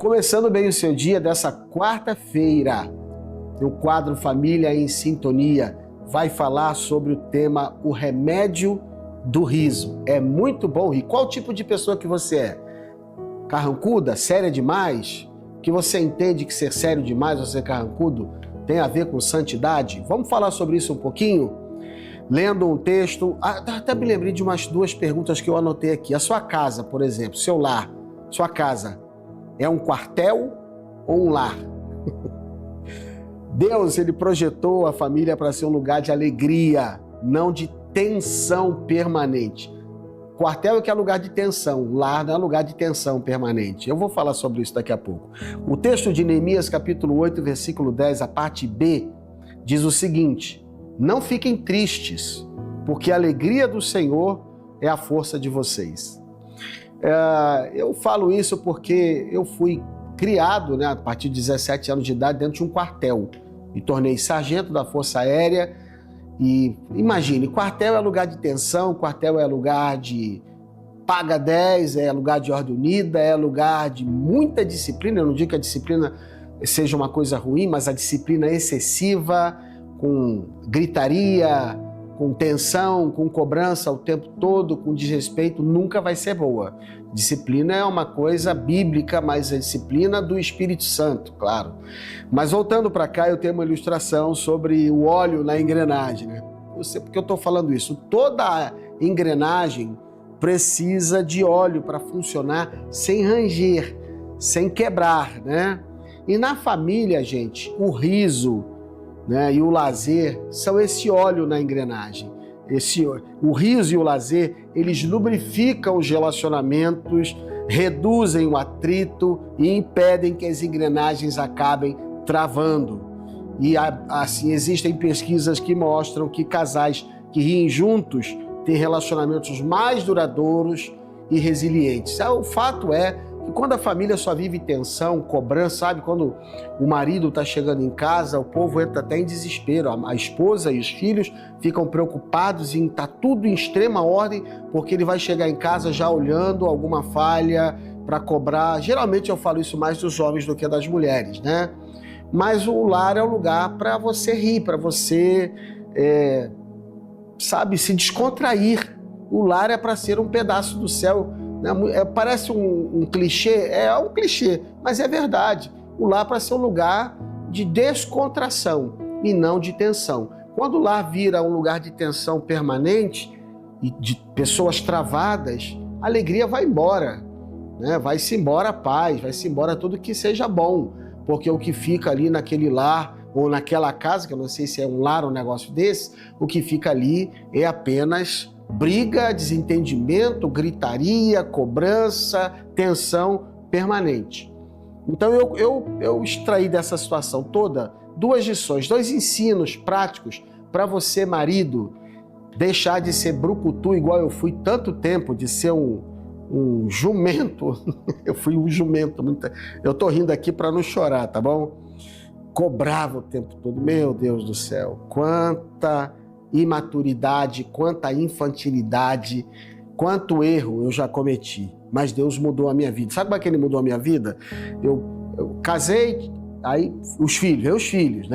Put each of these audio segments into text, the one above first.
começando bem o seu dia dessa quarta-feira. O quadro Família em Sintonia vai falar sobre o tema O Remédio do Riso. É muito bom rir. Qual tipo de pessoa que você é? Carrancuda? Séria demais? Que você entende que ser sério demais ou ser carrancudo tem a ver com santidade? Vamos falar sobre isso um pouquinho? Lendo um texto, até me lembrei de umas duas perguntas que eu anotei aqui. A sua casa, por exemplo, seu lar, sua casa, é um quartel ou um lar? Deus, ele projetou a família para ser um lugar de alegria, não de tensão permanente. Quartel é que é lugar de tensão, lar não é lugar de tensão permanente. Eu vou falar sobre isso daqui a pouco. O texto de Neemias, capítulo 8, versículo 10, a parte B, diz o seguinte: não fiquem tristes, porque a alegria do Senhor é a força de vocês. Eu falo isso porque eu fui criado, a partir de 17 anos de idade, dentro de um quartel. Me tornei sargento da Força Aérea e imagine, quartel é lugar de tensão, quartel é lugar de paga 10, é lugar de ordem unida, é lugar de muita disciplina. Eu não digo que a disciplina seja uma coisa ruim, mas a disciplina excessiva, com gritaria, com tensão, com cobrança o tempo todo, com desrespeito, nunca vai ser boa. Disciplina é uma coisa bíblica, mas é disciplina do Espírito Santo, claro. Mas voltando para cá, eu tenho uma ilustração sobre o óleo na engrenagem. Eu sei porque eu estou falando isso. Toda engrenagem precisa de óleo para funcionar sem ranger, sem quebrar, E na família, gente, o riso, e o lazer são esse óleo na engrenagem. O riso e o lazer, eles lubrificam os relacionamentos, reduzem o atrito e impedem que as engrenagens acabem travando. E assim, existem pesquisas que mostram que casais que riem juntos têm relacionamentos mais duradouros e resilientes. O fato é que quando a família só vive tensão, cobrança, sabe? Quando o marido está chegando em casa, o povo entra até em desespero. A esposa e os filhos ficam preocupados em estar tudo em extrema ordem, porque ele vai chegar em casa já olhando alguma falha para cobrar. Geralmente eu falo isso mais dos homens do que das mulheres, Mas o lar é o lugar para você rir, para você, se descontrair. O lar é para ser um pedaço do céu. Parece um clichê, é um clichê, mas é verdade. O lar para ser um lugar de descontração e não de tensão. Quando o lar vira um lugar de tensão permanente e de pessoas travadas, a alegria vai embora, Vai-se embora a paz, vai-se embora tudo que seja bom, porque o que fica ali naquele lar ou naquela casa, que eu não sei se é um lar ou um negócio desse, o que fica ali é apenas briga, desentendimento, gritaria, cobrança, tensão permanente. Então eu extraí dessa situação toda duas lições, dois ensinos práticos para você, marido, deixar de ser brucutu igual eu fui tanto tempo, de ser um jumento. Eu fui um jumento. Eu tô rindo aqui para não chorar, tá bom? Cobrava o tempo todo. Meu Deus do céu, quanta imaturidade, quanta infantilidade, quanto erro eu já cometi. Mas Deus mudou a minha vida. Sabe como é que Ele mudou a minha vida? Eu casei, aí meus filhos,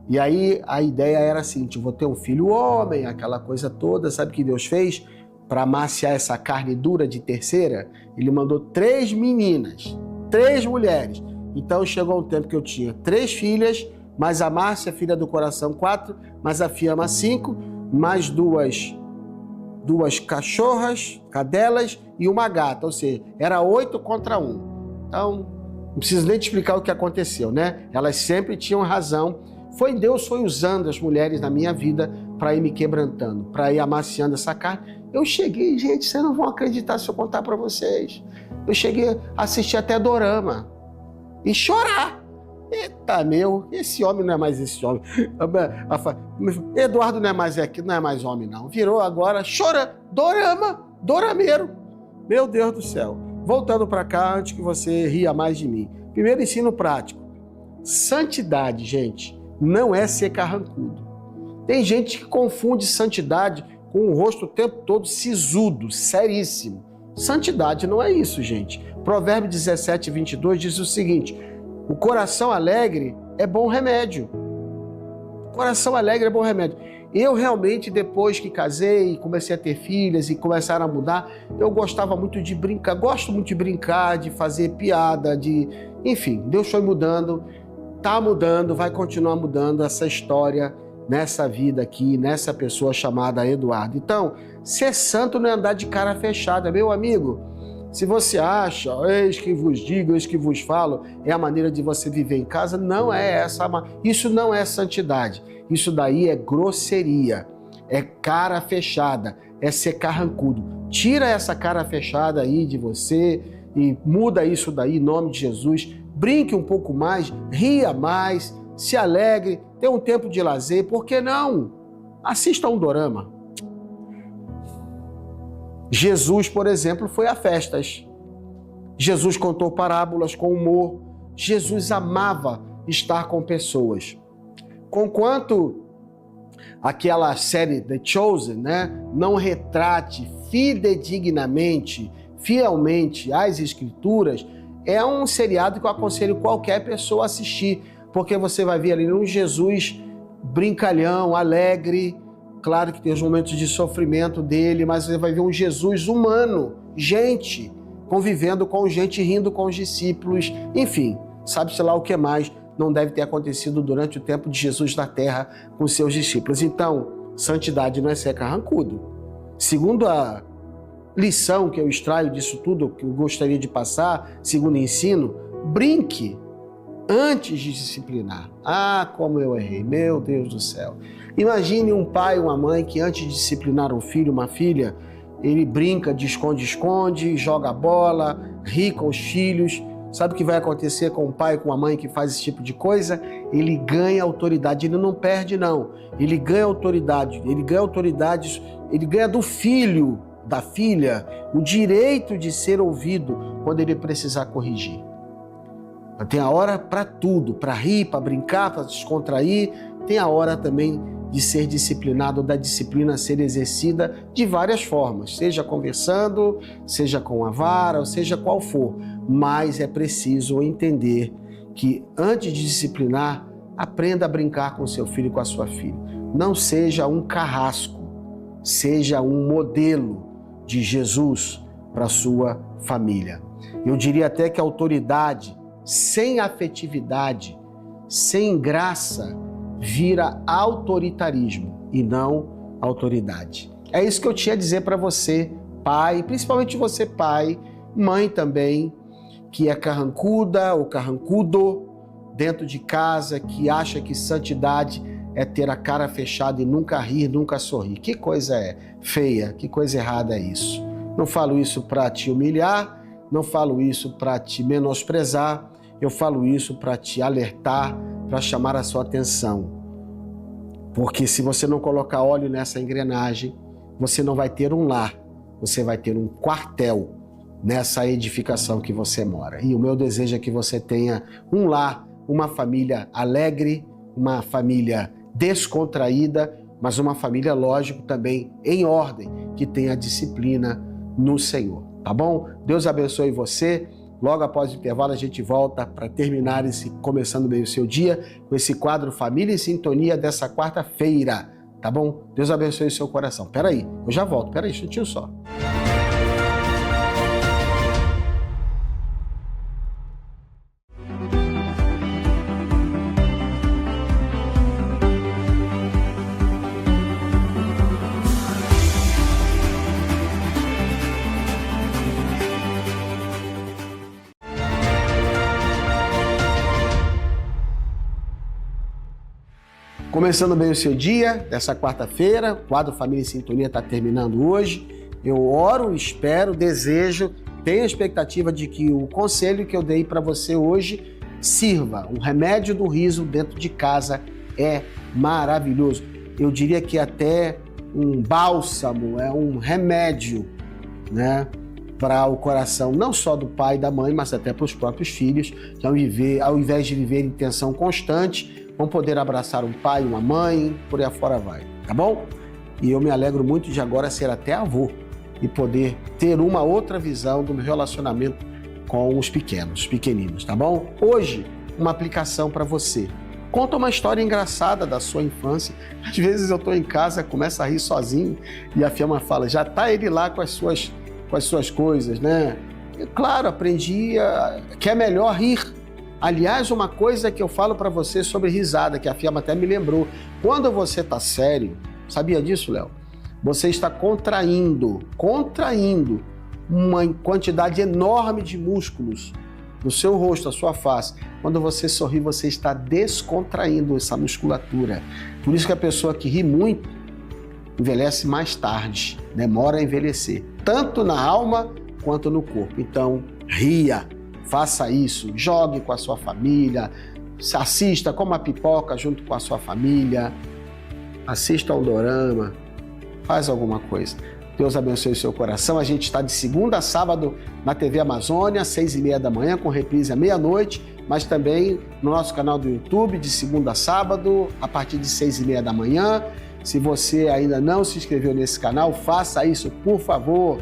E aí a ideia era assim, vou ter um filho homem, aquela coisa toda. Sabe o que Deus fez? Para amaciar essa carne dura de terceira, Ele mandou 3 meninas, 3 mulheres. Então chegou um tempo que eu tinha 3 filhas, mais a Márcia, filha do coração, 4, mais a Fiamma, 5, mais duas cachorras, cadelas e uma gata. Ou seja, era 8 contra 1. Então, não preciso nem te explicar o que aconteceu, Elas sempre tinham razão. Deus foi usando as mulheres na minha vida para ir me quebrantando, para ir amaciando essa carne. Eu cheguei, gente, vocês não vão acreditar se eu contar para vocês. Eu cheguei a assistir até dorama e chorar. Eita, esse homem não é mais esse homem. Eduardo não é mais homem, não. Virou agora, chora, dorameiro. Meu Deus do céu. Voltando para cá, antes que você ria mais de mim. Primeiro ensino prático. Santidade, gente, não é ser carrancudo. Tem gente que confunde santidade com o rosto o tempo todo sisudo, seríssimo. Santidade não é isso, gente. Provérbio 17, 22 diz o seguinte: o coração alegre é bom remédio. Coração alegre é bom remédio. Eu realmente, depois que casei, comecei a ter filhas e começaram a mudar, eu gostava muito de brincar, gosto muito de brincar, de fazer piada, enfim, Deus foi mudando, tá mudando, vai continuar mudando essa história nessa vida aqui, nessa pessoa chamada Eduardo. Então, ser santo não é andar de cara fechada, meu amigo. Se você acha, eis que vos digo, eis que vos falo, é a maneira de você viver em casa, não é essa. Isso não é santidade. Isso daí é grosseria, é cara fechada, é ser carrancudo. Tira essa cara fechada aí de você e muda isso daí em nome de Jesus. Brinque um pouco mais, ria mais, se alegre, tenha um tempo de lazer. Por que não? Assista um dorama. Jesus, por exemplo, foi a festas. Jesus contou parábolas com humor. Jesus amava estar com pessoas. Conquanto aquela série The Chosen, não retrate fidedignamente, fielmente as Escrituras, é um seriado que eu aconselho qualquer pessoa a assistir, porque você vai ver ali um Jesus brincalhão, alegre. Claro que tem os momentos de sofrimento dele, mas você vai ver um Jesus humano, gente, convivendo com gente, rindo com os discípulos, enfim, sabe-se lá o que mais não deve ter acontecido durante o tempo de Jesus na terra com seus discípulos. Então, santidade não é ser carrancudo. Segundo a lição que eu extraio disso tudo, que eu gostaria de passar, segundo o ensino, brinque antes de disciplinar. Ah, como eu errei, meu Deus do céu. Imagine um pai, uma mãe que antes de disciplinar um filho, uma filha, ele brinca de esconde-esconde, joga bola, ri com os filhos. Sabe o que vai acontecer com o pai, com a mãe que faz esse tipo de coisa? Ele ganha autoridade, ele não perde não. Ele ganha autoridade, ele ganha do filho, da filha, o direito de ser ouvido quando ele precisar corrigir. Tem a hora para tudo, para rir, para brincar, para descontrair. Tem a hora também de ser disciplinado, da disciplina ser exercida de várias formas, seja conversando, seja com a vara, ou seja qual for. Mas é preciso entender que antes de disciplinar, aprenda a brincar com seu filho e com a sua filha. Não seja um carrasco, seja um modelo de Jesus para a sua família. Eu diria até que a autoridade sem afetividade, sem graça, vira autoritarismo e não autoridade. É isso que eu tinha a dizer para você, pai, principalmente você, pai, mãe também, que é carrancuda ou carrancudo dentro de casa, que acha que santidade é ter a cara fechada e nunca rir, nunca sorrir. Que coisa feia, que coisa errada é isso. Não falo isso para te humilhar, não falo isso para te menosprezar, eu falo isso para te alertar, para chamar a sua atenção. Porque se você não colocar óleo nessa engrenagem, você não vai ter um lar, você vai ter um quartel nessa edificação que você mora. E o meu desejo é que você tenha um lar, uma família alegre, uma família descontraída, mas uma família, lógico, também em ordem, que tenha disciplina no Senhor. Tá bom? Deus abençoe você. Logo após o intervalo a gente volta para terminar começando bem o seu dia com esse quadro Família em Sintonia dessa quarta-feira, tá bom? Deus abençoe o seu coração. Peraí, eu já volto, peraí, um minutinho só. Começando bem o seu dia, dessa quarta-feira, o quadro Família em Sintonia está terminando hoje. Eu oro, espero, desejo, tenho a expectativa de que o conselho que eu dei para você hoje sirva. O remédio do riso dentro de casa é maravilhoso. Eu diria que até um bálsamo, é um remédio, para o coração, não só do pai e da mãe, mas até para os próprios filhos, que ao invés de viver em tensão constante, vão poder abraçar um pai, uma mãe, por aí afora vai, tá bom? E eu me alegro muito de agora ser até avô. e poder ter uma outra visão do meu relacionamento com os pequeninos, tá bom? Hoje, uma aplicação para você. Conta uma história engraçada da sua infância. Às vezes eu estou em casa, começo a rir sozinho e a Fiamma fala, já está ele lá com as suas coisas, né? E, claro, aprendi que é melhor rir. Aliás, uma coisa que eu falo para você sobre risada, que a Fiamma até me lembrou. Quando você está sério, sabia disso, Léo? Você está contraindo uma quantidade enorme de músculos no seu rosto, na sua face. Quando você sorri, você está descontraindo essa musculatura. Por isso que a pessoa que ri muito envelhece mais tarde, demora a envelhecer, tanto na alma quanto no corpo. Então, ria, faça isso, jogue com a sua família, assista, coma pipoca junto com a sua família, assista ao dorama, faz alguma coisa. Deus abençoe o seu coração. A gente está de segunda a sábado na TV Amazônia, 6h30 da manhã, com reprise à meia-noite, mas também no nosso canal do YouTube, de segunda a sábado, a partir de 6h30 da manhã. Se você ainda não se inscreveu nesse canal, faça isso, por favor.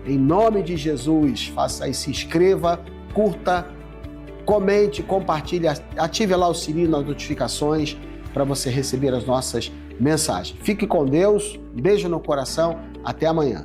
Em nome de Jesus, faça isso, se inscreva, curta, comente, compartilhe, ative lá o sininho das notificações para você receber as nossas mensagens. Fique com Deus, beijo no coração, até amanhã.